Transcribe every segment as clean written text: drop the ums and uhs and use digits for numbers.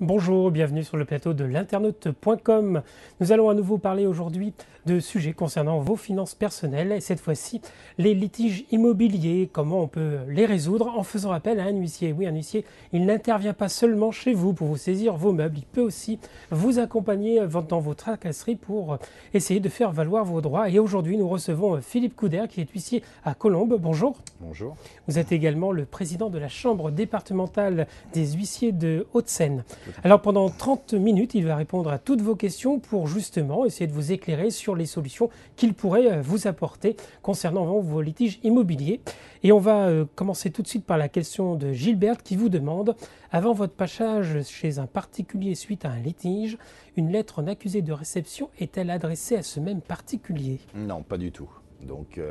Bonjour, bienvenue sur le plateau de l'internaute.com. Nous allons à nouveau parler aujourd'hui de sujets concernant vos finances personnelles et cette fois-ci les litiges immobiliers, comment on peut les résoudre en faisant appel à un huissier. Oui, un huissier, il n'intervient pas seulement chez vous pour vous saisir vos meubles, il peut aussi vous accompagner dans vos tracasseries pour essayer de faire valoir vos droits. Et aujourd'hui, nous recevons Philippe Couder qui est huissier à Colombes. Bonjour. Bonjour. Vous êtes également le président de la Chambre départementale des huissiers de Hauts-de-Seine. Alors pendant 30 minutes, il va répondre à toutes vos questions pour justement essayer de vous éclairer sur les solutions qu'il pourrait vous apporter concernant vos litiges immobiliers. Et on va commencer tout de suite par la question de Gilberte qui vous demande, avant votre passage chez un particulier suite à un litige, une lettre en accusé de réception est-elle adressée à ce même particulier? Non, pas du tout. Donc,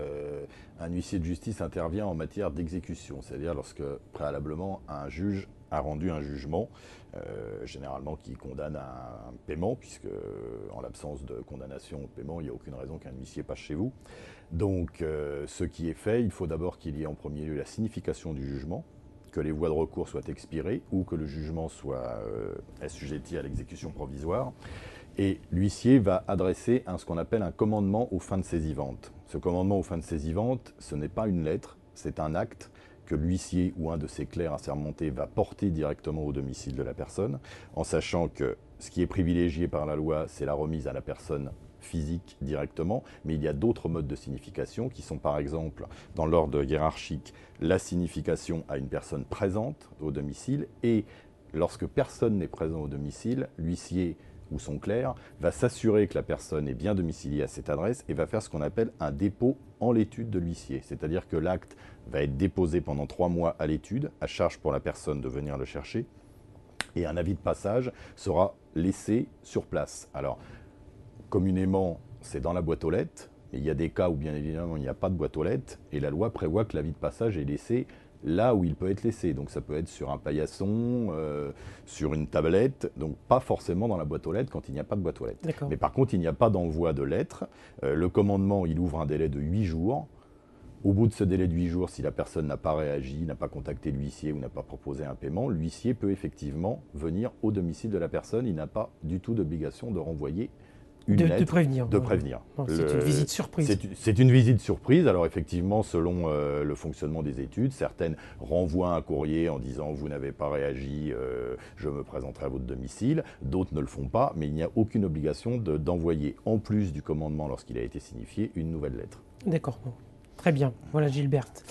un huissier de justice intervient en matière d'exécution, c'est-à-dire lorsque préalablement un juge a rendu un jugement, généralement qui condamne à un paiement, puisque en l'absence de condamnation au paiement, il n'y a aucune raison qu'un huissier passe chez vous. Donc, ce qui est fait, il faut d'abord qu'il y ait en premier lieu la signification du jugement, que les voies de recours soient expirées ou que le jugement soit assujetti à l'exécution provisoire. Et l'huissier va adresser ce qu'on appelle un commandement aux fins de saisie vente. Ce commandement aux fins de saisie vente, ce n'est pas une lettre, c'est un acte que l'huissier ou un de ses clercs assermentés va porter directement au domicile de la personne, en sachant que ce qui est privilégié par la loi, c'est la remise à la personne physique directement, mais il y a d'autres modes de signification qui sont par exemple, dans l'ordre hiérarchique, la signification à une personne présente au domicile, et lorsque personne n'est présent au domicile, l'huissier ou son clerc va s'assurer que la personne est bien domiciliée à cette adresse et va faire ce qu'on appelle un dépôt en l'étude de l'huissier. C'est-à-dire que l'acte va être déposé pendant 3 mois à l'étude, à charge pour la personne de venir le chercher, et un avis de passage sera laissé sur place. Alors, communément, c'est dans la boîte aux lettres, mais il y a des cas où bien évidemment il n'y a pas de boîte aux lettres, et la loi prévoit que l'avis de passage est laissé là où il peut être laissé. Donc ça peut être sur un paillasson, sur une tablette, donc pas forcément dans la boîte aux lettres quand il n'y a pas de boîte aux lettres. Mais par contre, il n'y a pas d'envoi de lettres. Le commandement, il ouvre un délai de 8 jours. Au bout de ce délai de 8 jours, si la personne n'a pas réagi, n'a pas contacté l'huissier ou n'a pas proposé un paiement, l'huissier peut effectivement venir au domicile de la personne. Il n'a pas du tout d'obligation de renvoyer une lettre, de prévenir. De prévenir. C'est une visite surprise. C'est une visite surprise. Alors effectivement, selon le fonctionnement des études, certaines renvoient un courrier en disant « vous n'avez pas réagi, je me présenterai à votre domicile ». D'autres ne le font pas, mais il n'y a aucune obligation d'envoyer, en plus du commandement lorsqu'il a été signifié, une nouvelle lettre. D'accord, bon. Très bien. Voilà Gilberte.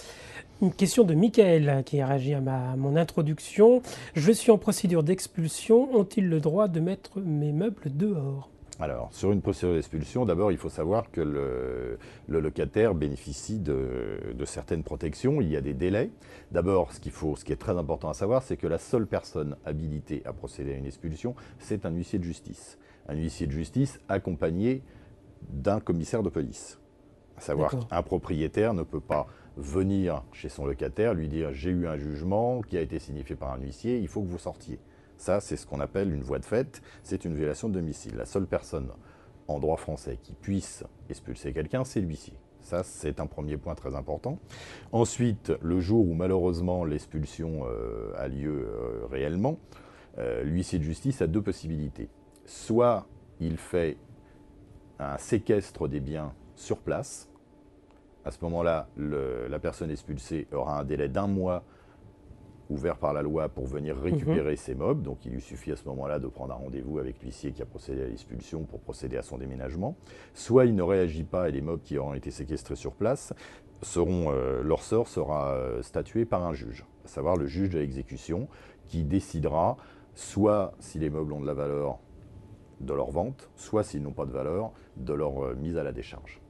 Une question de Michael qui a réagi à mon introduction. Je suis en procédure d'expulsion. Ont-ils le droit de mettre mes meubles dehors ? Alors, sur une procédure d'expulsion, d'abord, il faut savoir que le locataire bénéficie de certaines protections. Il y a des délais. D'abord, ce qui est très important à savoir, c'est que la seule personne habilitée à procéder à une expulsion, c'est un huissier de justice. Un huissier de justice accompagné d'un commissaire de police. À savoir qu'un propriétaire ne peut pas venir chez son locataire, lui dire « j'ai eu un jugement qui a été signifié par un huissier, il faut que vous sortiez ». Ça, c'est ce qu'on appelle une voie de fait, c'est une violation de domicile. La seule personne en droit français qui puisse expulser quelqu'un, c'est l'huissier. Ça, c'est un premier point très important. Ensuite, le jour où malheureusement l'expulsion a lieu réellement, l'huissier de justice a deux possibilités. Soit il fait un séquestre des biens sur place. À ce moment-là, la personne expulsée aura un délai d'1 mois ouvert par la loi pour venir récupérer ses meubles. Donc il lui suffit à ce moment-là de prendre un rendez-vous avec l'huissier qui a procédé à l'expulsion pour procéder à son déménagement. Soit il ne réagit pas et les meubles qui auront été séquestrés sur place, leur sort sera statué par un juge, à savoir le juge de l'exécution, qui décidera soit si les meubles ont de la valeur de leur vente, soit s'ils n'ont pas de valeur, de leur mise à la décharge.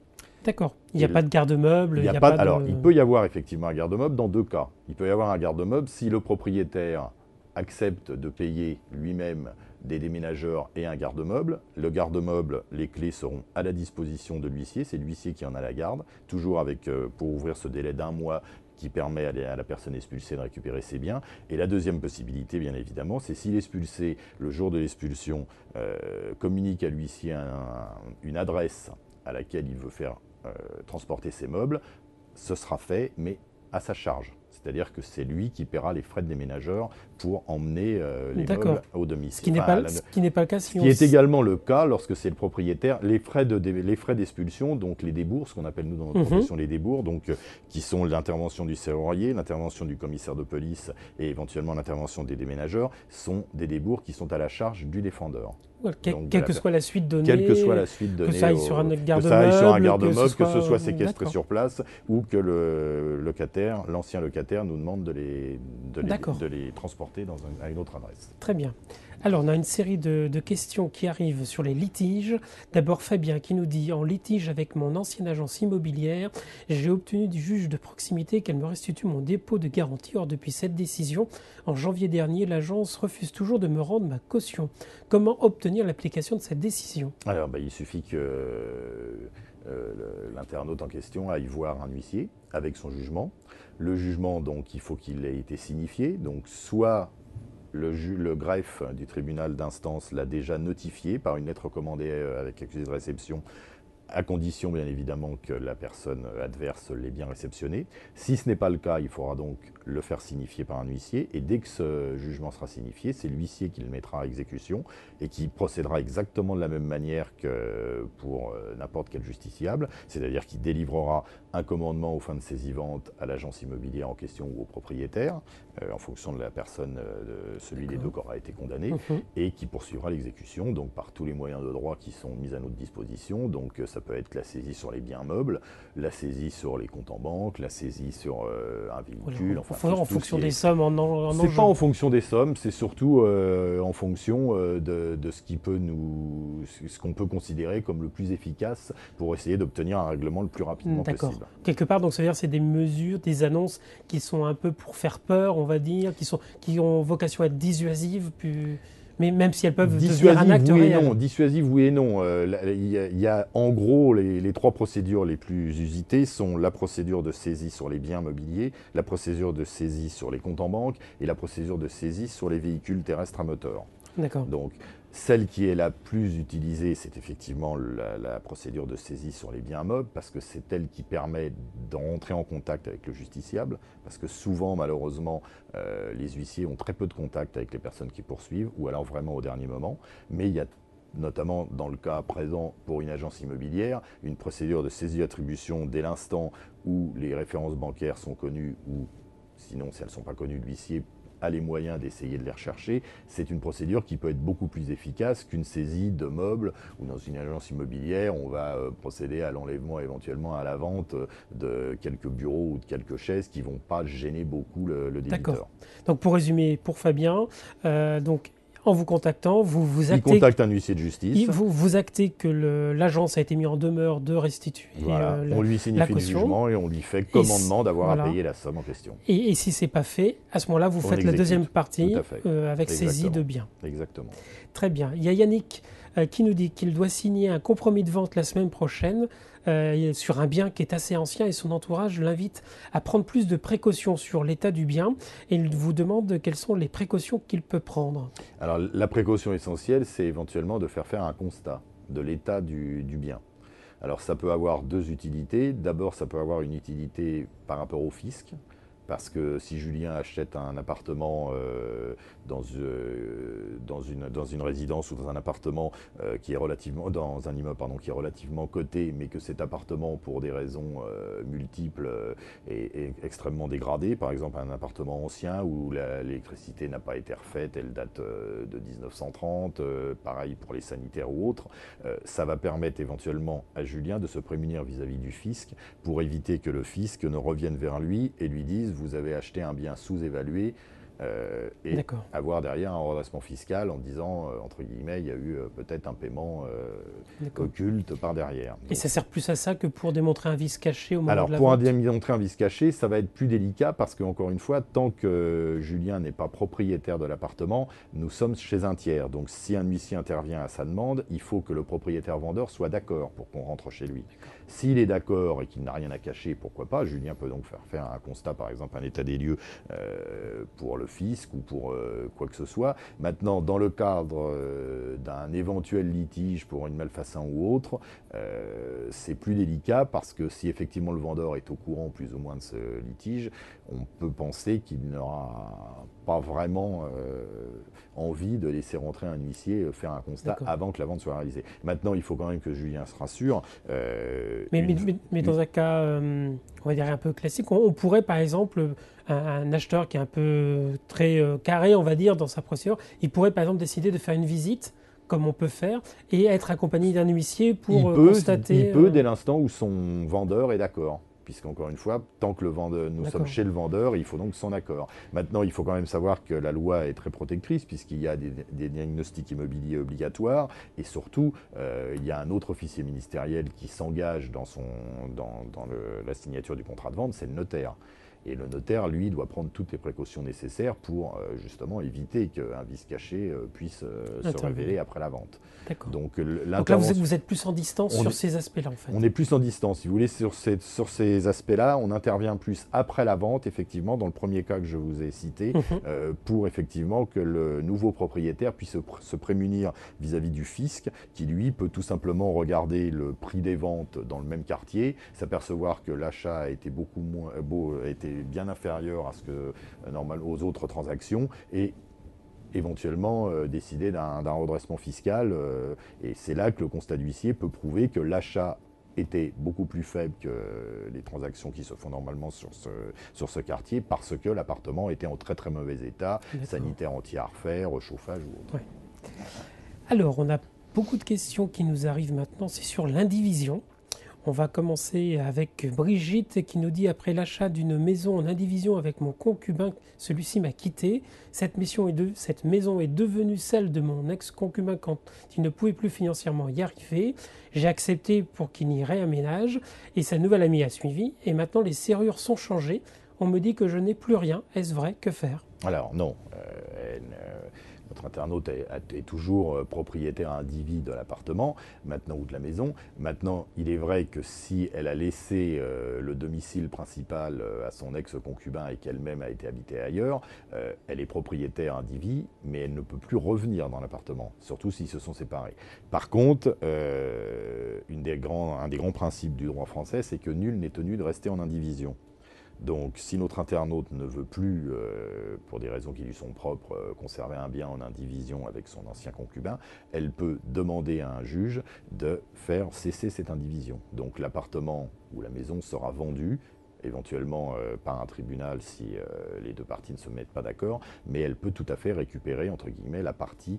D'accord. Il n'y a pas de garde-meuble. Alors, il peut y avoir effectivement un garde-meuble dans deux cas. Il peut y avoir un garde-meuble si le propriétaire accepte de payer lui-même des déménageurs et un garde-meuble. Le garde-meuble, les clés seront à la disposition de l'huissier. C'est l'huissier qui en a la garde, toujours avec, pour ouvrir ce délai d'1 mois qui permet à la personne expulsée de récupérer ses biens. Et la deuxième possibilité, bien évidemment, c'est si l'expulsé, le jour de l'expulsion, communique à l'huissier une adresse à laquelle il veut faire transporter ses meubles, ce sera fait, mais à sa charge. C'est-à-dire que c'est lui qui paiera les frais de déménageur pour emmener les D'accord. meubles au domicile. Ce qui n'est pas le cas si Ce qui est également le cas lorsque c'est le propriétaire. Les frais d'expulsion, donc les débours, ce qu'on appelle nous dans notre profession les débours, donc, qui sont l'intervention du serrurier, l'intervention du commissaire de police et éventuellement l'intervention des déménageurs, sont des débours qui sont à la charge du défendeur. Quelle que soit la suite donnée, quelle que soit la suite donnée, que ça aille sur un garde-meuble, que ce soit séquestré sur place ou que l'ancien locataire nous demande de les transporter à une autre adresse. Très bien. Alors, on a une série de questions qui arrivent sur les litiges. D'abord, Fabien qui nous dit « En litige avec mon ancienne agence immobilière, j'ai obtenu du juge de proximité qu'elle me restitue mon dépôt de garantie. Or, depuis cette décision, en janvier dernier, l'agence refuse toujours de me rendre ma caution. Comment obtenir l'application de cette décision ?» Alors, il suffit que l'internaute en question aille voir un huissier avec son jugement. Le jugement, donc, il faut qu'il ait été signifié. Donc, soit le greffe du tribunal d'instance l'a déjà notifié par une lettre recommandée avec accusé de réception, à condition bien évidemment que la personne adverse l'ait bien réceptionné. Si ce n'est pas le cas, il faudra donc le faire signifier par un huissier, et dès que ce jugement sera signifié, c'est l'huissier qui le mettra à exécution et qui procédera exactement de la même manière que pour n'importe quel justiciable, c'est-à-dire qu'il délivrera un commandement aux fins de saisie-vente à l'agence immobilière en question ou au propriétaire, en fonction de la personne, de celui des deux qui aura été condamné, et qui poursuivra l'exécution donc par tous les moyens de droit qui sont mis à notre disposition. Donc ça peut être la saisie sur les biens meubles, la saisie sur les comptes en banque, la saisie sur un véhicule. En fonction des sommes en enjeu. C'est pas en fonction des sommes, c'est surtout en fonction de ce qu'on peut considérer comme le plus efficace pour essayer d'obtenir un règlement le plus rapidement possible. Quelque part, donc ça veut dire que c'est des mesures, des annonces qui sont un peu pour faire peur, on va dire, qui ont vocation à être dissuasives, mais même si elles peuvent devenir un acte réel. Dissuasive, oui et non. Il y a en gros les trois procédures les plus usitées sont la procédure de saisie sur les biens mobiliers, la procédure de saisie sur les comptes en banque et la procédure de saisie sur les véhicules terrestres à moteur. D'accord. Donc, celle qui est la plus utilisée, c'est effectivement la procédure de saisie sur les biens meubles, parce que c'est elle qui permet d'entrer en contact avec le justiciable, parce que souvent, malheureusement, les huissiers ont très peu de contact avec les personnes qui poursuivent, ou alors vraiment au dernier moment. Mais il y a notamment dans le cas présent pour une agence immobilière, une procédure de saisie-attribution dès l'instant où les références bancaires sont connues, ou sinon, si elles ne sont pas connues, l'huissier a les moyens d'essayer de les rechercher. C'est une procédure qui peut être beaucoup plus efficace qu'une saisie de meubles ou dans une agence immobilière, on va procéder à l'enlèvement, éventuellement à la vente de quelques bureaux ou de quelques chaises qui ne vont pas gêner beaucoup le débiteur. D'accord. Donc pour résumer, pour Fabien, en vous contactant, vous actez... Il contacte un huissier de justice. Vous actez que l'agence a été mise en demeure de restituer on lui signifie le jugement et on lui fait commandement d'avoir à payer la somme en question. Et si ce n'est pas fait, à ce moment-là, vous faites la deuxième partie avec saisie de biens. Exactement. Très bien. Il y a Yannick qui nous dit qu'il doit signer un compromis de vente la semaine prochaine sur un bien qui est assez ancien et son entourage l'invite à prendre plus de précautions sur l'état du bien et il vous demande quelles sont les précautions qu'il peut prendre. Alors la précaution essentielle, c'est éventuellement de faire un constat de l'état du bien. Alors ça peut avoir deux utilités. D'abord, ça peut avoir une utilité par rapport au fisc. Parce que si Julien achète un appartement dans une résidence ou dans un appartement qui est relativement dans un immeuble qui est relativement coté, mais que cet appartement pour des raisons multiples est extrêmement dégradé, par exemple un appartement ancien où l'électricité n'a pas été refaite, elle date de 1930, pareil pour les sanitaires ou autres, ça va permettre éventuellement à Julien de se prémunir vis-à-vis du fisc pour éviter que le fisc ne revienne vers lui et lui dise vous avez acheté un bien sous-évalué et avoir derrière un redressement fiscal en disant, entre guillemets, il y a eu peut-être un paiement occulte par derrière. Donc, et ça sert plus à ça que pour démontrer un vice caché au moment de la vente? Alors, pour démontrer un vice caché, ça va être plus délicat parce qu'encore une fois, tant que Julien n'est pas propriétaire de l'appartement, nous sommes chez un tiers. Donc, si un huissier intervient à sa demande, il faut que le propriétaire-vendeur soit d'accord pour qu'on rentre chez lui. S'il est d'accord et qu'il n'a rien à cacher, pourquoi pas, Julien peut donc faire un constat, par exemple un état des lieux pour le fisc ou pour quoi que ce soit. Maintenant, dans le cadre d'un éventuel litige pour une malfaçon ou autre, c'est plus délicat parce que si effectivement le vendeur est au courant plus ou moins de ce litige, on peut penser qu'il n'aura pas vraiment envie de laisser rentrer un huissier faire un constat avant que la vente soit réalisée. Maintenant, il faut quand même que Julien se rassure. Mais dans un cas, on va dire un peu classique, on pourrait par exemple, un acheteur qui est un peu très carré, on va dire, dans sa procédure, il pourrait par exemple décider de faire une visite, comme on peut faire, et être accompagné d'un huissier pour constater... Il peut dès l'instant où son vendeur est d'accord. Puisqu'encore une fois, tant que nous sommes chez le vendeur, il faut donc son accord. Maintenant, il faut quand même savoir que la loi est très protectrice, puisqu'il y a des diagnostics immobiliers obligatoires, et surtout, il y a un autre officier ministériel qui s'engage dans la signature du contrat de vente, c'est le notaire. Et le notaire, lui, doit prendre toutes les précautions nécessaires pour justement éviter qu'un vice caché puisse se révéler après la vente. Donc là, vous êtes plus en distance sur ces aspects-là, en fait. On est plus en distance. Si vous voulez, sur ces aspects-là, on intervient plus après la vente, effectivement, dans le premier cas que je vous ai cité, pour effectivement que le nouveau propriétaire puisse se prémunir vis-à-vis du fisc, qui lui peut tout simplement regarder le prix des ventes dans le même quartier, s'apercevoir que l'achat a été bien inférieur à ce que normal aux autres transactions et éventuellement décider d'un redressement fiscal. Et c'est là que le constat d'huissier peut prouver que l'achat était beaucoup plus faible que les transactions qui se font normalement sur ce quartier parce que l'appartement était en très très mauvais état, sanitaire entier à refaire, chauffage ou autre. Ouais. Alors, on a beaucoup de questions qui nous arrivent maintenant, c'est sur l'indivision. On va commencer avec Brigitte qui nous dit « Après l'achat d'une maison en indivision avec mon concubin, celui-ci m'a quitté. Cette maison est devenue celle de mon ex-concubin quand il ne pouvait plus financièrement y arriver. J'ai accepté pour qu'il n'y réaménage et sa nouvelle amie a suivi. Et maintenant, les serrures sont changées. On me dit que je n'ai plus rien. Est-ce vrai? Que faire ?» Alors non, notre internaute est toujours propriétaire indivis de l'appartement, maintenant ou de la maison. Maintenant, il est vrai que si elle a laissé le domicile principal à son ex-concubin et qu'elle-même a été habitée ailleurs, elle est propriétaire indivis, mais elle ne peut plus revenir dans l'appartement, surtout s'ils se sont séparés. Par contre, un des grands principes du droit français, c'est que nul n'est tenu de rester en indivision. Donc, si notre internaute ne veut plus, pour des raisons qui lui sont propres, conserver un bien en indivision avec son ancien concubin, elle peut demander à un juge de faire cesser cette indivision. Donc, l'appartement ou la maison sera vendu, éventuellement par un tribunal si les deux parties ne se mettent pas d'accord, mais elle peut tout à fait récupérer, entre guillemets, la partie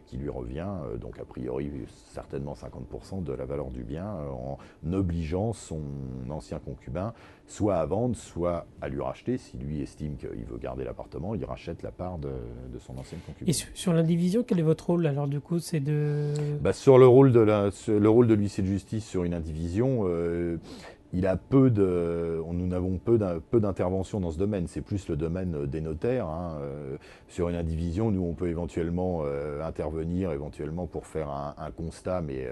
qui lui revient, donc a priori certainement 50% de la valeur du bien, en obligeant son ancien concubin soit à vendre, soit à lui racheter. Si lui estime qu'il veut garder l'appartement, il rachète la part de son ancien concubin. Et sur l'indivision, quel est votre rôle? Alors du coup, c'est de... Sur le rôle de l'huissier de justice sur une indivision, il a nous n'avons peu d'intervention dans ce domaine. C'est plus le domaine des notaires. Sur une indivision, nous, on peut éventuellement intervenir éventuellement pour faire un constat, mais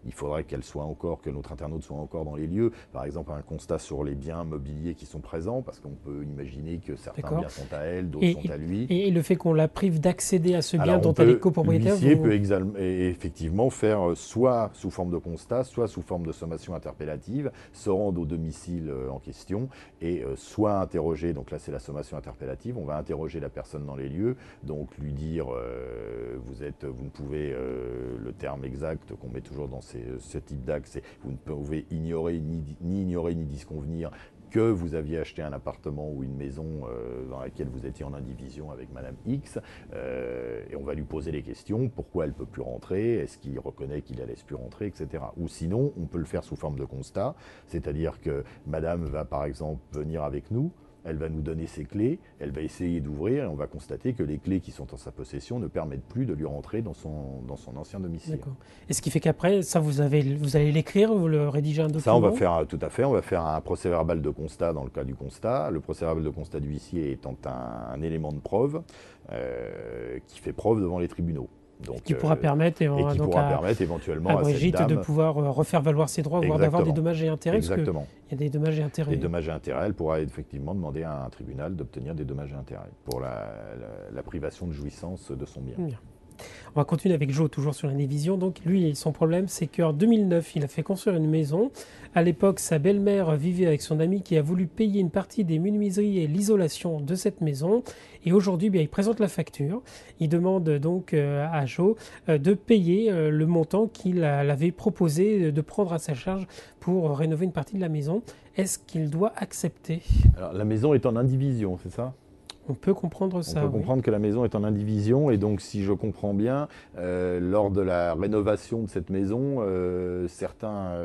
il faudrait que notre internaute soit encore dans les lieux. Par exemple, un constat sur les biens mobiliers qui sont présents, parce qu'on peut imaginer que certains biens sont à elle, d'autres sont à lui. Et le fait qu'on la prive d'accéder à ce bien dont elle est copropriétaire... L'huissier peut effectivement faire soit sous forme de constat, soit sous forme de sommation interpellative, se rendre au domicile en question et soit interroger, donc là c'est la sommation interpellative, on va interroger la personne dans les lieux, donc lui dire vous ne pouvez, le terme exact qu'on met toujours dans ce type d'acte, c'est vous ne pouvez ignorer ni disconvenir que vous aviez acheté un appartement ou une maison dans laquelle vous étiez en indivision avec Madame X, et on va lui poser les questions, pourquoi elle ne peut plus rentrer, est-ce qu'il reconnaît qu'il ne la laisse plus rentrer, etc. Ou sinon, on peut le faire sous forme de constat, c'est-à-dire que Madame va par exemple venir avec nous, elle va nous donner ses clés, elle va essayer d'ouvrir et on va constater que les clés qui sont en sa possession ne permettent plus de lui rentrer dans son ancien domicile. D'accord. Et ce qui fait qu'après, ça vous allez l'écrire, vous le rédigez un document? Ça, on va faire tout à fait. On va faire un procès-verbal de constat dans le cas du constat. Le procès-verbal de constat du huissier étant un élément de preuve qui fait preuve devant les tribunaux. Donc, qui pourra permettre, éventuellement à à cette Brigitte dame de pouvoir refaire valoir ses droits, voire d'avoir des dommages et intérêts. Exactement. Parce qu'il y a des dommages et intérêts. Les dommages et intérêts, elle pourra effectivement demander à un tribunal d'obtenir des dommages et intérêts pour la privation de jouissance de son bien. Bien. On va continuer avec Joe, toujours sur l'indivision. Donc lui, son problème, c'est qu'en 2009, il a fait construire une maison. À l'époque, sa belle-mère vivait avec son ami qui a voulu payer une partie des menuiseries et l'isolation de cette maison. Et aujourd'hui, il présente la facture. Il demande donc à Joe de payer le montant qu'il avait proposé de prendre à sa charge pour rénover une partie de la maison. Est-ce qu'il doit accepter? Alors, la maison est en indivision, c'est ça? On peut comprendre ça. On peut comprendre que la maison est en indivision et donc si je comprends bien, lors de la rénovation de cette maison, certains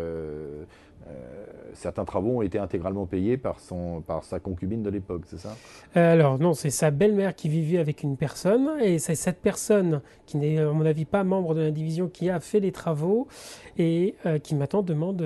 travaux ont été intégralement payés par sa concubine de l'époque, c'est ça? Alors non, c'est sa belle-mère qui vivait avec une personne et c'est cette personne qui n'est à mon avis pas membre de l'indivision qui a fait les travaux et qui maintenant demande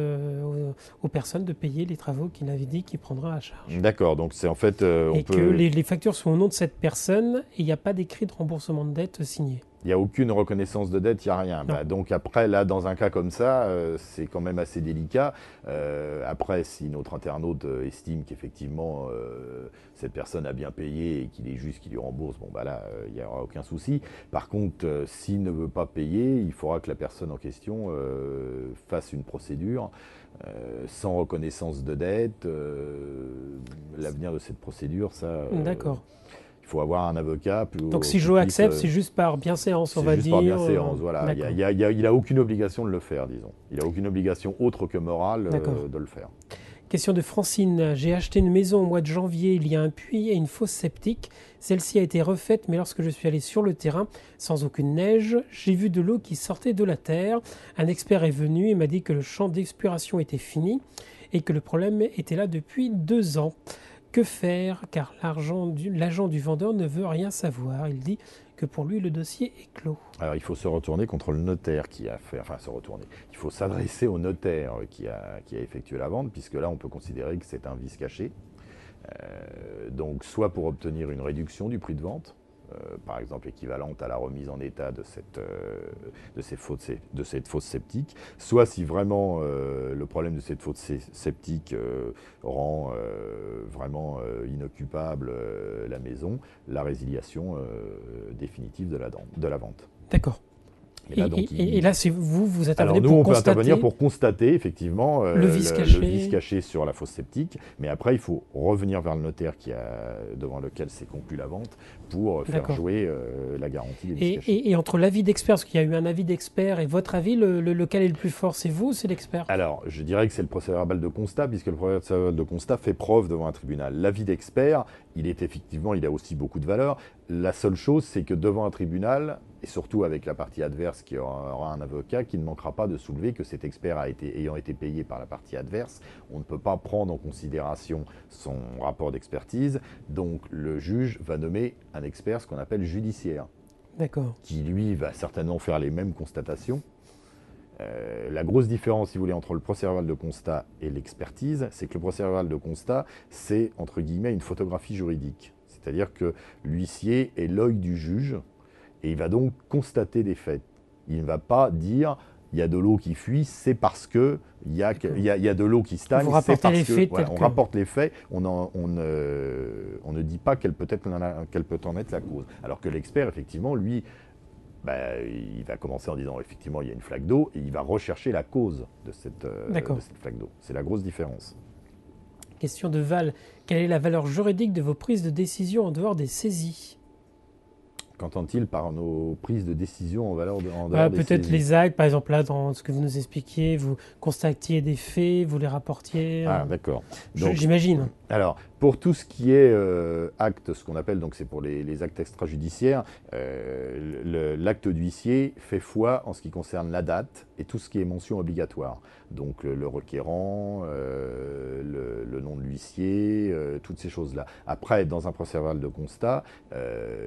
aux personnes de payer les travaux qu'il avait dit qu'il prendra à charge. D'accord, donc c'est en fait... que les factures sont au nom de cette personne et il n'y a pas d'écrit de remboursement de dette signé. Il n'y a aucune reconnaissance de dette, il n'y a rien. Donc après, là, dans un cas comme ça, c'est quand même assez délicat. Après, si notre internaute estime qu'effectivement, cette personne a bien payé et qu'il est juste qu'il lui rembourse, là, il n'y aura aucun souci. Par contre, s'il ne veut pas payer, il faudra que la personne en question fasse une procédure sans reconnaissance de dette. L'avenir de cette procédure, ça... D'accord. Il faut avoir un avocat. Donc si Joe accepte, c'est juste par bienséance, on va dire. C'est juste par bienséance, voilà. Il n'a aucune obligation de le faire, disons. Il n'a aucune obligation autre que morale de le faire. Question de Francine. J'ai acheté une maison au mois de janvier. Il y a un puits et une fosse septique. Celle-ci a été refaite, mais lorsque je suis allé sur le terrain, sans aucune neige, j'ai vu de l'eau qui sortait de la terre. Un expert est venu et m'a dit que le champ d'exploration était fini et que le problème était là depuis 2 ans. Que faire? Car l'agent du vendeur ne veut rien savoir. Il dit que pour lui, le dossier est clos. Alors, il faut se retourner contre le notaire qui a fait... Enfin, se retourner. Il faut s'adresser au notaire qui a effectué la vente, puisque là, on peut considérer que c'est un vice caché. Donc, soit pour obtenir une réduction du prix de vente, par exemple équivalente à la remise en état de cette fosse septique, soit si vraiment le problème de cette fosse septique rend vraiment inoccupable la maison, la résiliation définitive de la vente. D'accord. Et là, c'est vous êtes intervenez pour constater... Alors nous, on peut intervenir pour constater effectivement le vice caché sur la fosse septique, mais après, il faut revenir vers le notaire devant lequel s'est conclue la vente pour faire jouer la garantie des vices cachés. Et entre l'avis d'expert, parce qu'il y a eu un avis d'expert, et votre avis, lequel est le plus fort? C'est vous ou c'est l'expert? Alors, je dirais que c'est le procès-verbal de constat, puisque le procès-verbal de constat fait preuve devant un tribunal. L'avis d'expert, il a aussi beaucoup de valeur. La seule chose, c'est que devant un tribunal, et surtout avec la partie adverse qui aura un avocat qui ne manquera pas de soulever que cet expert ayant été payé par la partie adverse, on ne peut pas prendre en considération son rapport d'expertise, donc le juge va nommer un expert, ce qu'on appelle judiciaire, qui lui va certainement faire les mêmes constatations. La grosse différence, si vous voulez, entre le procès-verbal de constat et l'expertise, c'est que le procès-verbal de constat, c'est, entre guillemets, une photographie juridique. C'est-à-dire que l'huissier est l'œil du juge, et il va donc constater des faits. Il ne va pas dire il y a de l'eau qui fuit, c'est parce que il y a de l'eau qui stagne, c'est parce que on rapporte les faits, on ne dit pas quelle peut en être la cause. Alors que l'expert, effectivement, lui, il va commencer en disant effectivement il y a une flaque d'eau et il va rechercher la cause de cette flaque d'eau. C'est la grosse différence. Question de Val. Quelle est la valeur juridique de vos prises de décision en dehors des saisies? Qu'entend-il par nos prises de décision en dehors des saisies? Peut-être les actes, par exemple là dans ce que vous nous expliquiez, vous constatiez des faits, vous les rapportiez. Ah d'accord. J'imagine. Alors pour tout ce qui est acte, ce qu'on appelle, donc c'est pour les actes extrajudiciaires, l'acte d'huissier fait foi en ce qui concerne la date et tout ce qui est mention obligatoire. Donc le requérant, le nom de l'huissier, toutes ces choses-là. Après, dans un procès-verbal de constat,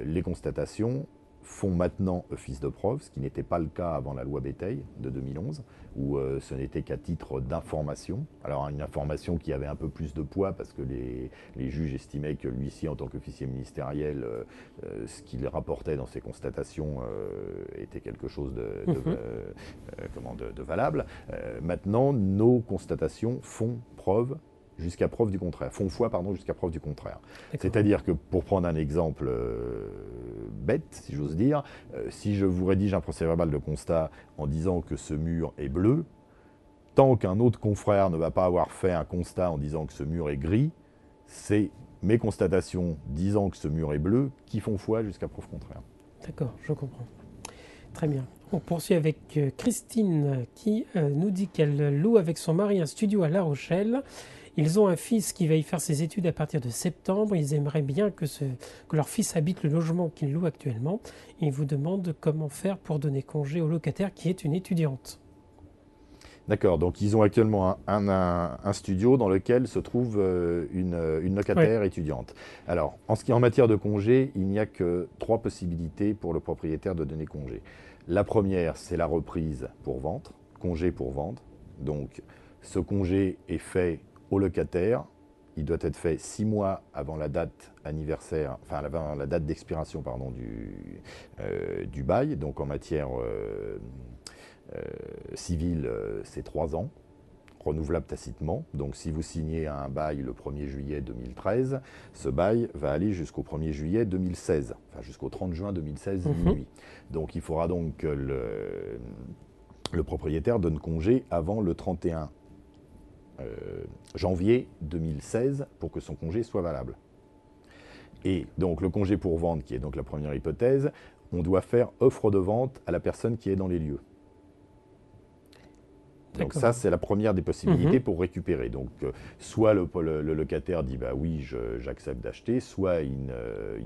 les constatations font maintenant office de preuve, ce qui n'était pas le cas avant la loi Béteille de 2011, où ce n'était qu'à titre d'information. Alors une information qui avait un peu plus de poids parce que les juges estimaient que l'huissier, en tant qu'officier ministériel, ce qu'il rapportait dans ses constatations était quelque chose de valable. Maintenant, nos constatations font preuve jusqu'à preuve du contraire, font foi jusqu'à preuve du contraire. C'est-à-dire que, pour prendre un exemple bête, si j'ose dire, si je vous rédige un procès-verbal de constat en disant que ce mur est bleu, tant qu'un autre confrère ne va pas avoir fait un constat en disant que ce mur est gris, c'est mes constatations disant que ce mur est bleu qui font foi jusqu'à preuve contraire. D'accord, je comprends. Très bien. On poursuit avec Christine qui nous dit qu'elle loue avec son mari un studio à La Rochelle. Ils ont un fils qui va y faire ses études à partir de septembre. Ils aimeraient bien que leur fils habite le logement qu'ils louent actuellement. Ils vous demandent comment faire pour donner congé au locataire qui est une étudiante. D'accord, donc ils ont actuellement un studio dans lequel se trouve une locataire étudiante. Alors, en matière de congé, il n'y a que 3 possibilités pour le propriétaire de donner congé. La première, c'est la reprise pour vente, congé pour vente. Donc, ce congé est fait au locataire. Il doit être fait 6 mois avant la date anniversaire, enfin avant la date d'expiration du bail. Donc, en matière civile, c'est 3 ans, renouvelable tacitement. Donc si vous signez un bail le 1er juillet 2013, ce bail va aller jusqu'au 1er juillet 2016, enfin jusqu'au 30 juin 2016 minuit. Donc il faudra donc que le propriétaire donne congé avant le 31 janvier 2016 pour que son congé soit valable. Et donc le congé pour vente, qui est donc la première hypothèse, on doit faire offre de vente à la personne qui est dans les lieux. Donc ça, c'est la première des possibilités pour récupérer. Donc soit le locataire dit bah oui, j'accepte d'acheter, soit il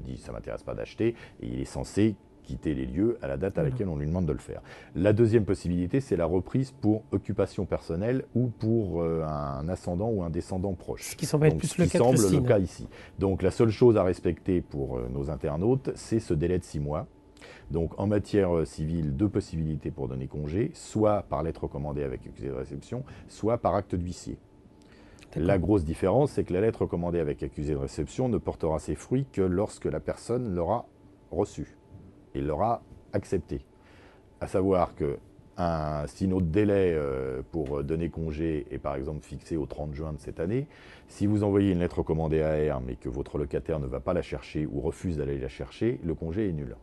dit ça ne m'intéresse pas d'acheter, et il est censé quitter les lieux à la date à laquelle on lui demande de le faire. La deuxième possibilité, c'est la reprise pour occupation personnelle ou pour un ascendant ou un descendant proche. Ce qui semble être plus le cas de Christine. Le cas ici. Donc la seule chose à respecter pour nos internautes, c'est ce délai de 6 mois. Donc en matière civile, 2 possibilités pour donner congé, soit par lettre recommandée avec accusé de réception, soit par acte d'huissier. La grosse différence, c'est que la lettre recommandée avec accusé de réception ne portera ses fruits que lorsque la personne l'aura reçue et l'aura accepté. À savoir que si notre délai pour donner congé est par exemple fixé au 30 juin de cette année, si vous envoyez une lettre recommandée à R mais que votre locataire ne va pas la chercher ou refuse d'aller la chercher, le congé est nul.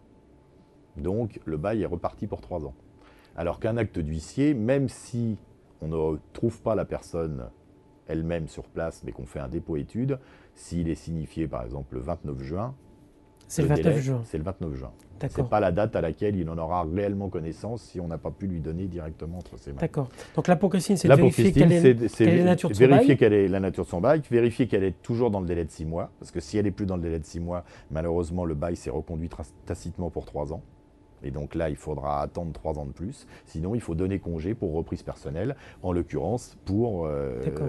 Donc le bail est reparti pour 3 ans. Alors qu'un acte d'huissier, même si on ne trouve pas la personne elle-même sur place, mais qu'on fait un dépôt-étude, s'il est signifié par exemple le 29 juin, c'est le 29 juin. C'est le 29 juin. Ce n'est pas la date à laquelle il en aura réellement connaissance si on n'a pas pu lui donner directement entre ses mains. D'accord. Donc là pour Christine, c'est de vérifier quelle est la nature de son bail. Vérifier quelle est la nature de son bail, vérifier qu'elle est toujours dans le délai de 6 mois, parce que si elle n'est plus dans le délai de 6 mois, malheureusement le bail s'est reconduit tacitement pour 3 ans. Et donc là, il faudra attendre 3 ans de plus. Sinon, il faut donner congé pour reprise personnelle, en l'occurrence pour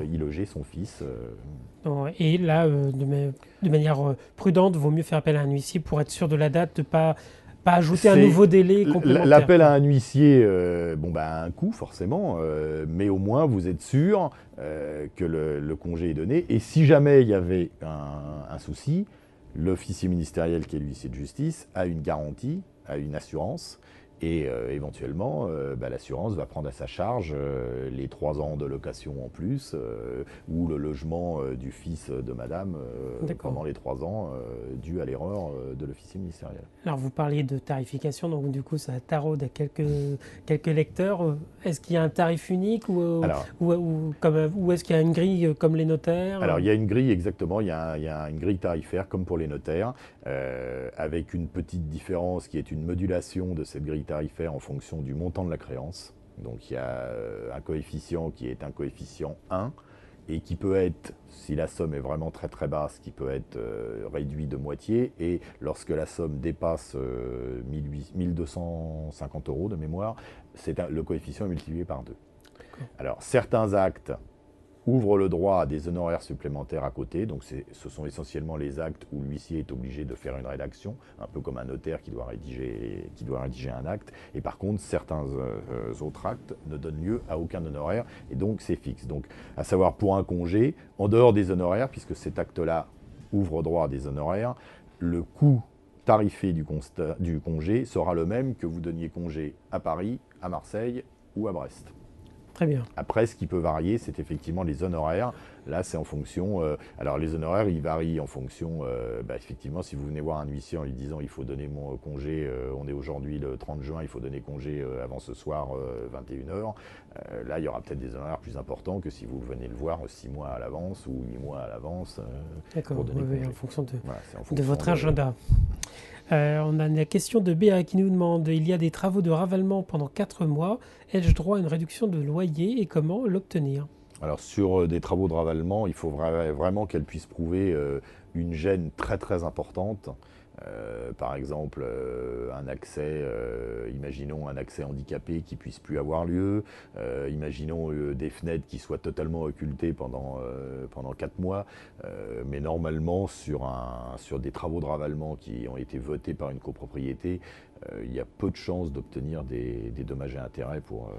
y loger son fils. Et là, de manière prudente, il vaut mieux faire appel à un huissier pour être sûr de la date, de ne pas ajouter un nouveau délai complémentaire. L'appel à un huissier a un coût forcément, mais au moins vous êtes sûr que le congé est donné. Et si jamais il y avait un souci, l'officier ministériel qui est l'huissier de justice a une garantie, a une assurance, et éventuellement l'assurance va prendre à sa charge les 3 ans de location en plus ou le logement du fils de madame pendant les 3 ans dû à l'erreur de l'officier ministériel. Alors vous parliez de tarification, donc du coup ça taraude à quelques lecteurs. Est-ce qu'il y a un tarif unique ou est-ce qu'il y a une grille comme les notaires? Alors il y a une grille, exactement, il y a une grille tarifaire comme pour les notaires, avec une petite différence qui est une modulation de cette grille tarifaire en fonction du montant de la créance. Donc il y a un coefficient qui est un coefficient 1 et qui peut être, si la somme est vraiment très très basse, qui peut être réduit de moitié, et lorsque la somme dépasse 1250 € de mémoire, le coefficient est multiplié par 2. Alors certains actes ouvre le droit à des honoraires supplémentaires à côté. Donc ce sont essentiellement les actes où l'huissier est obligé de faire une rédaction, un peu comme un notaire qui doit rédiger un acte. Et par contre, certains autres actes ne donnent lieu à aucun honoraire et donc c'est fixe. Donc à savoir pour un congé, en dehors des honoraires, puisque cet acte-là ouvre droit à des honoraires, le coût tarifé du congé sera le même que vous donniez congé à Paris, à Marseille ou à Brest. Très bien. Après, ce qui peut varier, c'est effectivement les honoraires. Là, c'est en fonction... alors, les honoraires, ils varient en fonction... effectivement, si vous venez voir un huissier en lui disant « il faut donner mon congé, on est aujourd'hui le 30 juin, il faut donner congé avant ce soir, 21h », là, il y aura peut-être des honoraires plus importants que si vous venez le voir 6 mois à l'avance ou 8 mois à l'avance. D'accord, oui, en fonction voilà, de votre agenda. On a la question de Béa qui nous demande: il y a des travaux de ravalement pendant 4 mois. Ai-je droit à une réduction de loyer et comment l'obtenir? Alors sur des travaux de ravalement, il faut vraiment qu'elle puisse prouver une gêne très très importante. Par exemple, imaginons un accès handicapé qui ne puisse plus avoir lieu, imaginons des fenêtres qui soient totalement occultées pendant 4 mois, mais normalement sur des travaux de ravalement qui ont été votés par une copropriété, il y a peu de chances d'obtenir des dommages et intérêts pour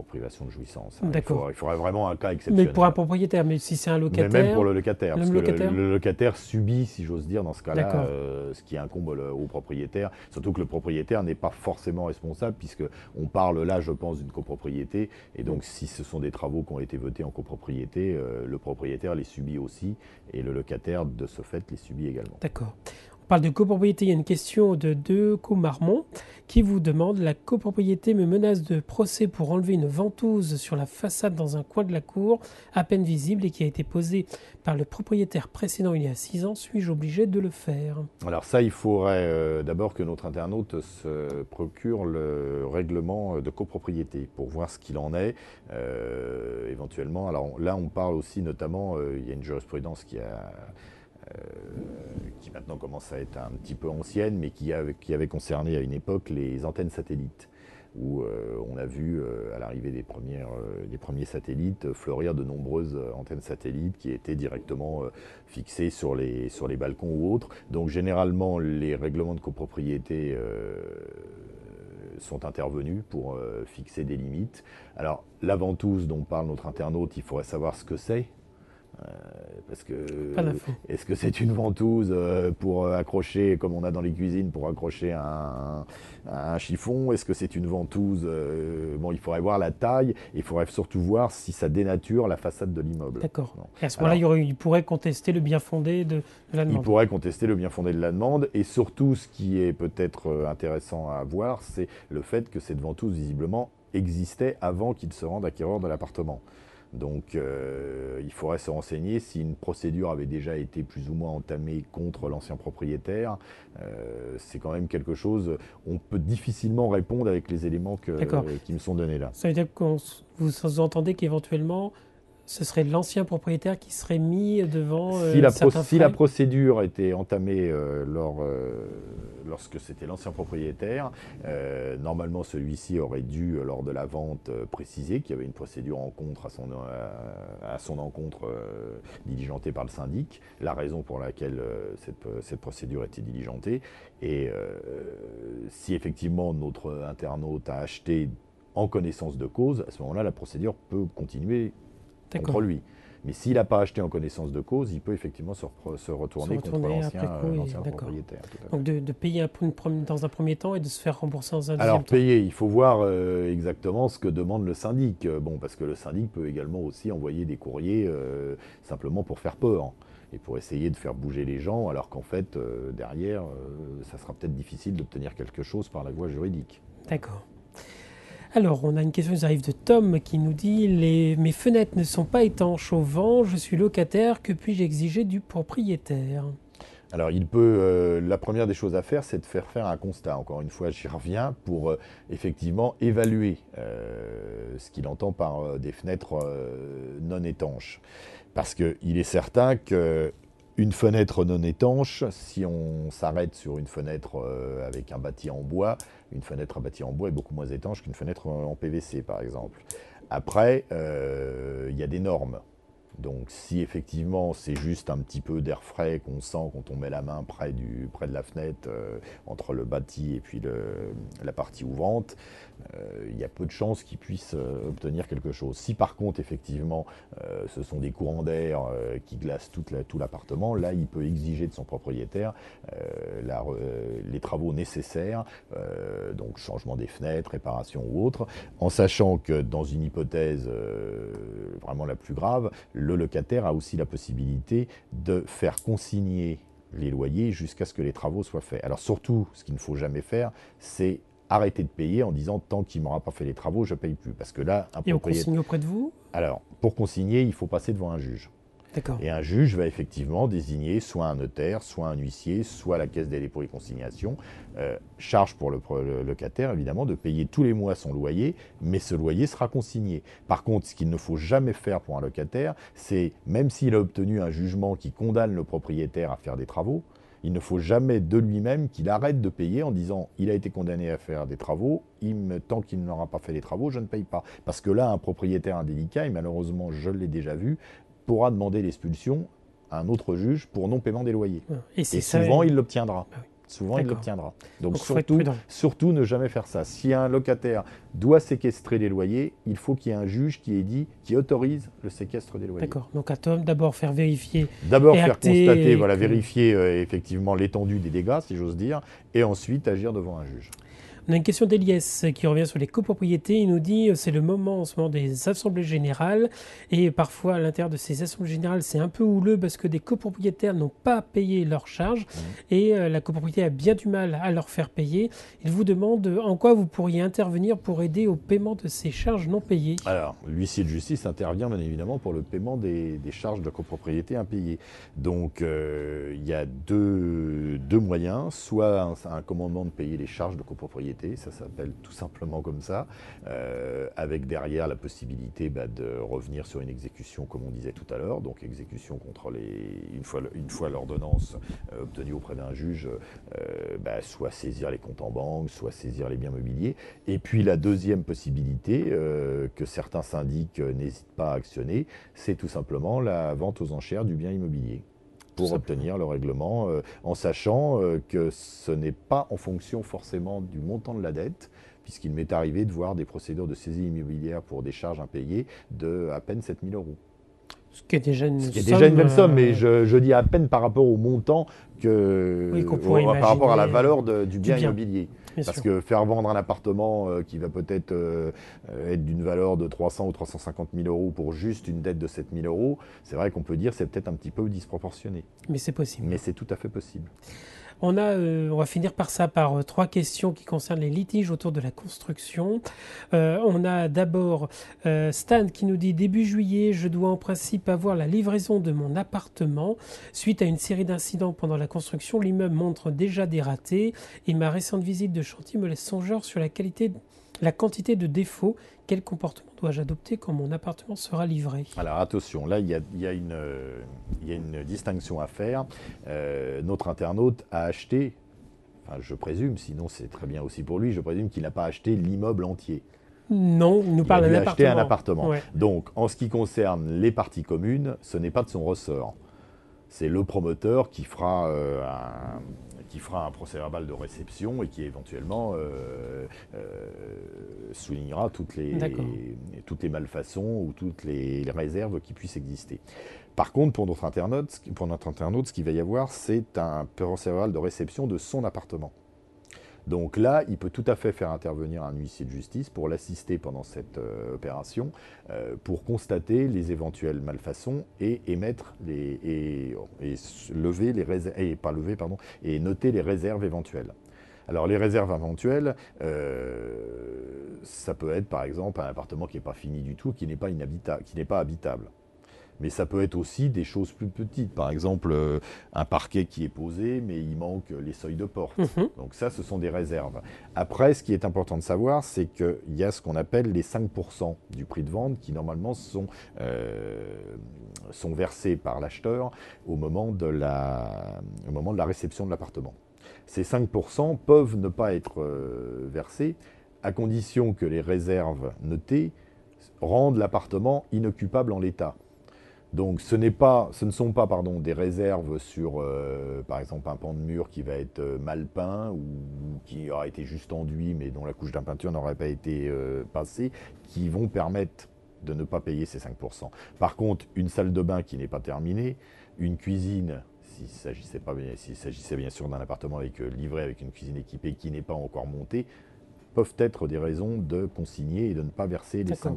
privation de jouissance. D'accord. Il faudrait vraiment un cas exceptionnel. Mais pour un propriétaire, mais si c'est un locataire... Mais même pour le locataire, parce que le locataire subit, si j'ose dire, dans ce cas-là, ce qui incombe au propriétaire. Surtout que le propriétaire n'est pas forcément responsable, puisqu'on parle là, je pense, d'une copropriété. Et donc, si ce sont des travaux qui ont été votés en copropriété, le propriétaire les subit aussi, et le locataire, de ce fait, les subit également. D'accord. On parle de copropriété. Il y a une question de Deux Marmont qui vous demande: la copropriété me menace de procès pour enlever une ventouse sur la façade dans un coin de la cour, à peine visible, et qui a été posée par le propriétaire précédent il y a 6 ans. Suis-je obligé de le faire? Alors ça, il faudrait d'abord que notre internaute se procure le règlement de copropriété pour voir ce qu'il en est éventuellement. Alors là, on parle aussi notamment, il y a une jurisprudence qui maintenant commence à être un petit peu ancienne, mais qui avait concerné à une époque les antennes satellites, où on a vu à l'arrivée des premiers satellites fleurir de nombreuses antennes satellites qui étaient directement fixées sur les balcons ou autres. Donc généralement, les règlements de copropriété sont intervenus pour fixer des limites. Alors la ventouse dont parle notre internaute, il faudrait savoir ce que c'est. Parce que est-ce que c'est une ventouse pour accrocher, comme on a dans les cuisines, pour accrocher un chiffon? Est-ce que c'est une ventouse il faudrait voir la taille, et il faudrait surtout voir si ça dénature la façade de l'immeuble. D'accord. Et à ce moment-là, il pourrait contester le bien fondé de la demande. Il pourrait contester le bien fondé de la demande, et surtout, ce qui est peut-être intéressant à voir, c'est le fait que cette ventouse, visiblement, existait avant qu'il se rende acquéreur de l'appartement. Donc il faudrait se renseigner si une procédure avait déjà été plus ou moins entamée contre l'ancien propriétaire. C'est quand même quelque chose, on peut difficilement répondre avec les éléments qui me sont donnés là. Ça veut dire que vous entendez qu'éventuellement, ce serait l'ancien propriétaire qui serait mis devant si la procédure était entamée lorsque c'était l'ancien propriétaire, normalement celui-ci aurait dû, lors de la vente, préciser qu'il y avait une procédure en contre à son encontre diligentée par le syndic, la raison pour laquelle cette procédure était diligentée. Et si effectivement notre internaute a acheté en connaissance de cause, à ce moment-là, la procédure peut continuer contre lui. Mais s'il n'a pas acheté en connaissance de cause, il peut effectivement se retourner contre l'ancien propriétaire. Donc de payer dans un premier temps et de se faire rembourser dans un deuxième temps. Alors payer, il faut voir exactement ce que demande le syndic. Parce que le syndic peut également aussi envoyer des courriers simplement pour faire peur et pour essayer de faire bouger les gens, alors qu'en fait, derrière, ça sera peut-être difficile d'obtenir quelque chose par la voie juridique. D'accord. Alors, on a une question qui arrive de Tom qui nous dit: mes fenêtres ne sont pas étanches au vent, je suis locataire, que puis-je exiger du propriétaire? Alors, la première des choses à faire, c'est de faire un constat. Encore une fois, j'y reviens pour effectivement évaluer ce qu'il entend par des fenêtres non étanches. Parce qu'il est certain qu'une fenêtre non étanche, si on s'arrête sur une fenêtre avec un bâti en bois, une fenêtre à bâti en bois est beaucoup moins étanche qu'une fenêtre en PVC, par exemple. Après, il y a des normes. Donc si effectivement c'est juste un petit peu d'air frais qu'on sent quand on met la main près de la fenêtre, entre le bâti et puis la partie ouvrante, il y a peu de chances qu'il puisse obtenir quelque chose. Si par contre effectivement ce sont des courants d'air qui glacent tout l'appartement, là il peut exiger de son propriétaire les travaux nécessaires, donc changement des fenêtres, réparation ou autre, en sachant que dans une hypothèse vraiment la plus grave, le locataire a aussi la possibilité de faire consigner les loyers jusqu'à ce que les travaux soient faits. Alors surtout, ce qu'il ne faut jamais faire, c'est arrêter de payer en disant tant qu'il ne m'aura pas fait les travaux, je ne paye plus. Parce que là, un Et on propriétaire... consigne auprès de vous? Alors, pour consigner, il faut passer devant un juge. D'accord. Et un juge va effectivement désigner soit un notaire, soit un huissier, soit la caisse des dépôts et consignations. Charge pour le locataire, évidemment, de payer tous les mois son loyer, mais ce loyer sera consigné. Par contre, ce qu'il ne faut jamais faire pour un locataire, c'est, même s'il a obtenu un jugement qui condamne le propriétaire à faire des travaux, il ne faut jamais de lui-même qu'il arrête de payer en disant « il a été condamné à faire des travaux, tant qu'il n'aura pas fait les travaux, je ne paye pas ». Parce que là, un propriétaire indélicat, et malheureusement je l'ai déjà vu, pourra demander l'expulsion à un autre juge pour non-paiement des loyers. Et souvent, il l'obtiendra. Ah oui. Souvent, il l'obtiendra. Donc surtout, ne jamais faire ça. Si un locataire doit séquestrer les loyers, il faut qu'il y ait un juge qui autorise le séquestre des loyers. D'accord. Donc à Tom, d'abord faire vérifier. D'abord faire constater, vérifier effectivement l'étendue des dégâts, si j'ose dire, et ensuite agir devant un juge. On a une question d'Eliès qui revient sur les copropriétés. Il nous dit c'est le moment en ce moment des assemblées générales et parfois à l'intérieur de ces assemblées générales c'est un peu houleux parce que des copropriétaires n'ont pas payé leurs charges et la copropriété a bien du mal à leur faire payer. Il vous demande en quoi vous pourriez intervenir pour aider au paiement de ces charges non payées. Alors, l'huissier de justice intervient bien évidemment pour le paiement des charges de copropriété impayées. Donc il y a deux moyens, soit un commandement de payer les charges de copropriété, ça s'appelle tout simplement comme ça, avec derrière la possibilité de revenir sur une exécution comme on disait tout à l'heure, donc exécution contre une fois l'ordonnance obtenue auprès d'un juge, soit saisir les comptes en banque, soit saisir les biens mobiliers. Et puis la deuxième possibilité que certains syndics n'hésitent pas à actionner, c'est tout simplement la vente aux enchères du bien immobilier, pour obtenir le règlement, en sachant que ce n'est pas en fonction forcément du montant de la dette, puisqu'il m'est arrivé de voir des procédures de saisie immobilière pour des charges impayées de à peine 7 000 €. Ce qui est déjà une belle somme, mais je dis à peine par rapport au montant par rapport à la valeur du bien immobilier. Parce que faire vendre un appartement qui va peut-être être d'une valeur de 300 ou 350 000 € pour juste une dette de 7 000 €, c'est vrai qu'on peut dire que c'est peut-être un petit peu disproportionné. Mais c'est possible. Mais c'est tout à fait possible. On va finir par trois questions qui concernent les litiges autour de la construction. On a d'abord Stan qui nous dit « Début juillet, je dois en principe avoir la livraison de mon appartement. Suite à une série d'incidents pendant la construction, l'immeuble montre déjà des ratés et ma récente visite de chantier me laisse songeur sur la quantité de défauts. Quel comportement dois-je adopter quand mon appartement sera livré ?» Alors attention, là il y a une distinction à faire. Notre internaute a acheté, enfin je présume, sinon c'est très bien aussi pour lui, je présume qu'il n'a pas acheté l'immeuble entier. Non, il nous parle d'un appartement. Il a acheté un appartement. Ouais. Donc en ce qui concerne les parties communes, ce n'est pas de son ressort. C'est le promoteur qui fera un procès-verbal de réception et qui éventuellement soulignera toutes les malfaçons ou toutes les réserves qui puissent exister. Par contre, pour notre internaute, ce qu'il va y avoir, c'est un procès-verbal de réception de son appartement. Donc là, il peut tout à fait faire intervenir un huissier de justice pour l'assister pendant cette opération, pour constater les éventuelles malfaçons et noter les réserves éventuelles. Alors les réserves éventuelles, ça peut être par exemple un appartement qui n'est pas fini du tout, qui n'est pas habitable. Mais ça peut être aussi des choses plus petites. Par exemple, un parquet qui est posé, mais il manque les seuils de porte. Donc ça, ce sont des réserves. Après, ce qui est important de savoir, c'est qu'il y a ce qu'on appelle les 5% du prix de vente qui, normalement, sont versés par l'acheteur au moment de la réception de l'appartement. Ces 5% peuvent ne pas être versés à condition que les réserves notées rendent l'appartement inoccupable en l'état. Donc ce ne sont pas des réserves sur, par exemple, un pan de mur qui va être mal peint ou qui aura été juste enduit mais dont la couche de peinture n'aurait pas été passée, qui vont permettre de ne pas payer ces 5%. Par contre, une salle de bain qui n'est pas terminée, une cuisine, s'il s'agissait bien sûr d'un appartement livré avec une cuisine équipée qui n'est pas encore montée, peuvent être des raisons de consigner et de ne pas verser les 5%.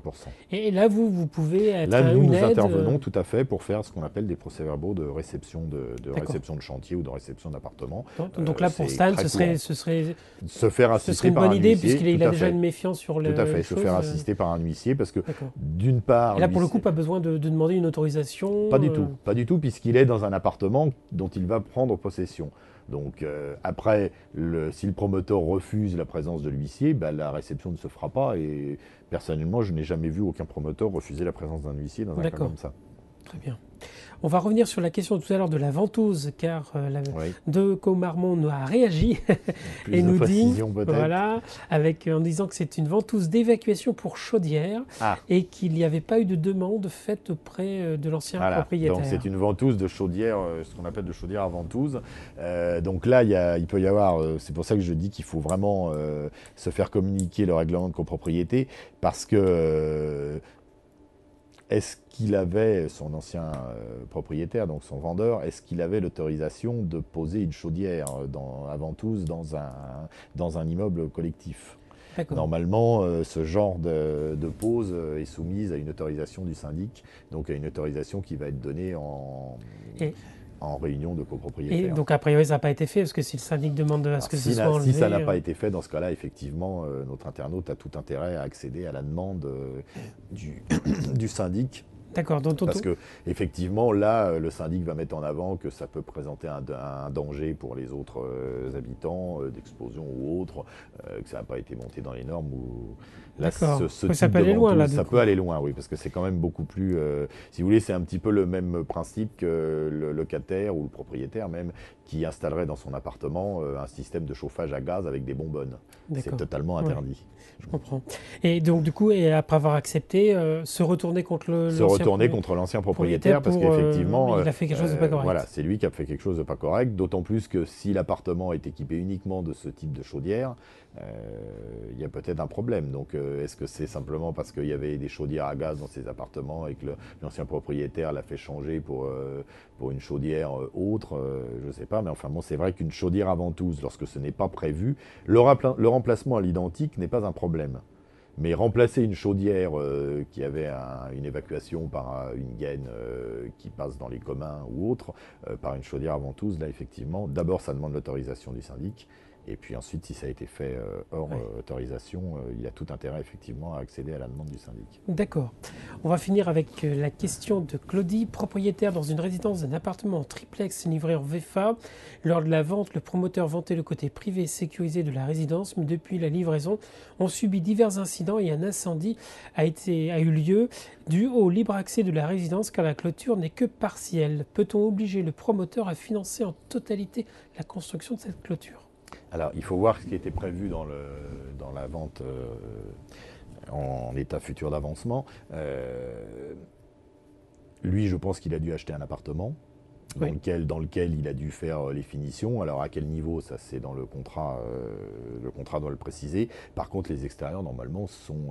Et là, vous pouvez être là, nous aide, intervenons tout à fait pour faire ce qu'on appelle des procès-verbaux de réception de chantier ou de réception d'appartement. Donc là, pour Stan, ce serait se faire assister par un huissier. Ce serait une bonne idée puisqu'il a déjà une méfiance sur le. Tout à fait, se faire assister par un huissier parce que d'une part. Et là, pour le coup, pas besoin de demander une autorisation. Pas du tout, puisqu'il est dans un appartement dont il va prendre possession. Donc après, si le promoteur refuse la présence de l'huissier, la réception ne se fera pas. Et personnellement, je n'ai jamais vu aucun promoteur refuser la présence d'un huissier dans un cas comme ça. Très bien. On va revenir sur la question tout à l'heure de la ventouse, car De Caumarmont a réagi et nous dit, en disant que c'est une ventouse d'évacuation pour chaudière et qu'il n'y avait pas eu de demande faite auprès de l'ancien propriétaire. Donc c'est une ventouse de chaudière, ce qu'on appelle de chaudière à ventouse. Donc là, il peut y avoir, c'est pour ça que je dis qu'il faut vraiment se faire communiquer le règlement de copropriété, parce que est-ce qu'il avait, son ancien propriétaire, donc son vendeur, est-ce qu'il avait l'autorisation de poser une chaudière à ventouse dans un immeuble collectif ? Normalement, ce genre de pose est soumise à une autorisation du syndic, donc à une autorisation qui va être donnée en réunion de copropriétaires. Et donc, a priori, ça n'a pas été fait, parce que si le syndic demande à ce que ce soit enlevé... Si ça n'a pas été fait, dans ce cas-là, effectivement, notre internaute a tout intérêt à accéder à la demande du syndic. D'accord. Parce que effectivement, là, le syndic va mettre en avant que ça peut présenter un danger pour les autres habitants, d'explosion ou autre, que ça n'a pas été monté dans les normes. Là, ça peut aller loin, là. Ça peut aller loin, oui, parce que c'est quand même beaucoup plus... si vous voulez, c'est un petit peu le même principe que le locataire ou le propriétaire même, qui installerait dans son appartement un système de chauffage à gaz avec des bonbonnes. C'est totalement interdit. Je comprends. Et donc, du coup, après avoir accepté, se retourner contre l'ancien propriétaire parce qu'effectivement... il a fait quelque chose de pas correct. Voilà, c'est lui qui a fait quelque chose de pas correct, d'autant plus que si l'appartement est équipé uniquement de ce type de chaudière, il y a peut-être un problème. Donc, est-ce que c'est simplement parce qu'il y avait des chaudières à gaz dans ces appartements et que l'ancien propriétaire l'a fait changer pour une chaudière autre, je ne sais pas, mais enfin bon, c'est vrai qu'une chaudière à ventouse, lorsque ce n'est pas prévu, le remplacement à l'identique n'est pas un problème. Mais remplacer une chaudière qui avait une évacuation par une gaine qui passe dans les communs ou autre, par une chaudière à ventouse, là effectivement, d'abord ça demande l'autorisation du syndic. Et puis ensuite, si ça a été fait hors autorisation, il y a tout intérêt effectivement à accéder à la demande du syndic. D'accord. On va finir avec la question de Claudie, propriétaire dans une résidence d'un appartement en triplex livré en VFA. Lors de la vente, le promoteur vantait le côté privé sécurisé de la résidence, mais depuis la livraison, on subit divers incidents et un incendie a eu lieu dû au libre accès de la résidence car la clôture n'est que partielle. Peut-on obliger le promoteur à financer en totalité la construction de cette clôture ? Alors, il faut voir ce qui était prévu dans la vente en état futur d'avancement. Lui, je pense qu'il a dû acheter un appartement dans lequel il a dû faire les finitions. Alors, à quel niveau, ça c'est dans le contrat doit le préciser. Par contre, les extérieurs, normalement, sont,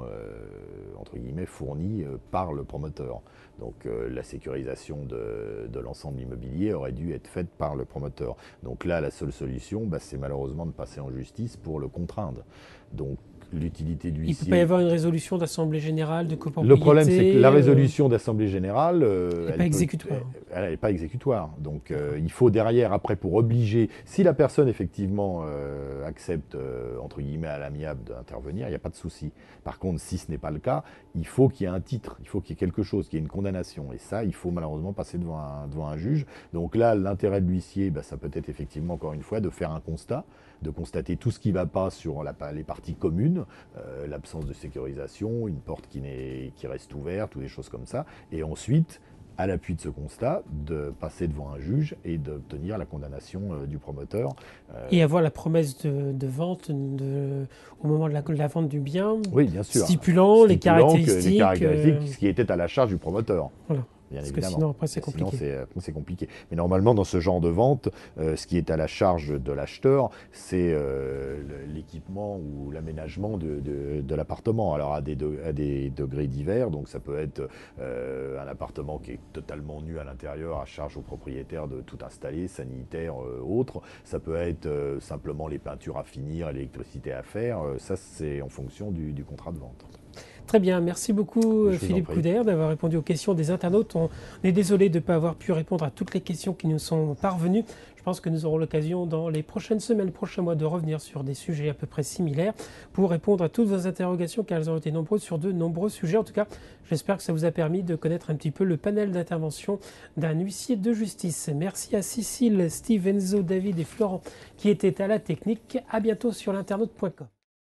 entre guillemets, fournis par le promoteur. Donc la sécurisation de l'ensemble immobilier aurait dû être faite par le promoteur. Donc là, la seule solution, c'est malheureusement de passer en justice pour le contraindre. Donc l'utilité de l'huissier... Il ne peut pas y avoir une résolution d'Assemblée Générale de copropriété. Le problème, c'est que la résolution d'Assemblée Générale... elle n'est pas exécutoire. Elle n'est pas exécutoire. Donc il faut derrière, après, pour obliger... Si la personne, effectivement, accepte, entre guillemets, à l'amiable d'intervenir, il n'y a pas de souci. Par contre, si ce n'est pas le cas, il faut qu'il y ait un titre, il faut qu'il y ait quelque chose, qu'il y ait une condamnation. Et ça, il faut malheureusement passer devant un juge. Donc là, l'intérêt de l'huissier, ça peut être effectivement, encore une fois, de faire un constat, de constater tout ce qui ne va pas sur les parties communes, l'absence de sécurisation, une porte qui reste ouverte, ou des choses comme ça. Et ensuite, à l'appui de ce constat, de passer devant un juge et d'obtenir la condamnation du promoteur. Et avoir la promesse de vente au moment de la vente du bien, oui, bien sûr. stipulant les caractéristiques ce qui était à la charge du promoteur. Voilà. bien Parce évidemment. que sinon, après, c'est compliqué. Sinon, c'est compliqué. Mais normalement, dans ce genre de vente, ce qui est à la charge de l'acheteur, c'est l'équipement ou l'aménagement de l'appartement. Alors, à des degrés divers, donc ça peut être un appartement qui est totalement nu à l'intérieur, à charge au propriétaire de tout installer, sanitaire, autres. Ça peut être simplement les peintures à finir, l'électricité à faire. Ça, c'est en fonction du contrat de vente. Très bien, merci beaucoup Philippe Couder d'avoir répondu aux questions des internautes. On est désolé de ne pas avoir pu répondre à toutes les questions qui nous sont parvenues. Je pense que nous aurons l'occasion dans les prochaines semaines, prochains mois de revenir sur des sujets à peu près similaires pour répondre à toutes vos interrogations car elles ont été nombreuses sur de nombreux sujets. En tout cas, j'espère que ça vous a permis de connaître un petit peu le panel d'intervention d'un huissier de justice. Merci à Cécile, Steve, Enzo, David et Florent qui étaient à la technique. À bientôt sur l'internaute.com.